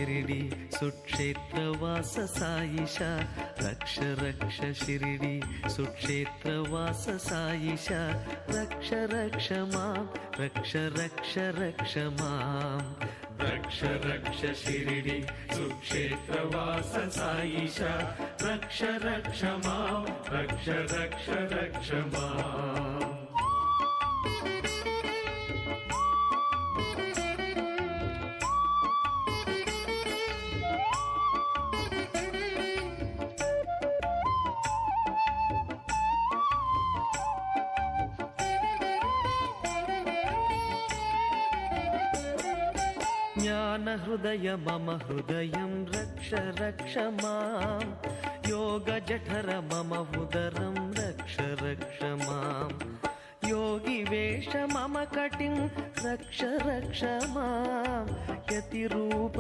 शिरिडी सुक्षेत्रवास साईशा रक्ष रक्ष शिरिडी सुक्षेत्रवास साईशा रक्ष रक्ष मां रक्ष रक्ष रक्ष मां रक्ष रक्ष शिरिडी सुक्षेत्रवास साईशा रक्ष रक्ष मां रक्ष रक्ष रक्ष मां। ज्ञान हृदय मम हृदयं रक्ष रक्ष मां योग जठर मम उदरं रक्ष रक्ष मां योगी वेश मम कटिं रक्ष रक्ष मां यतिरूप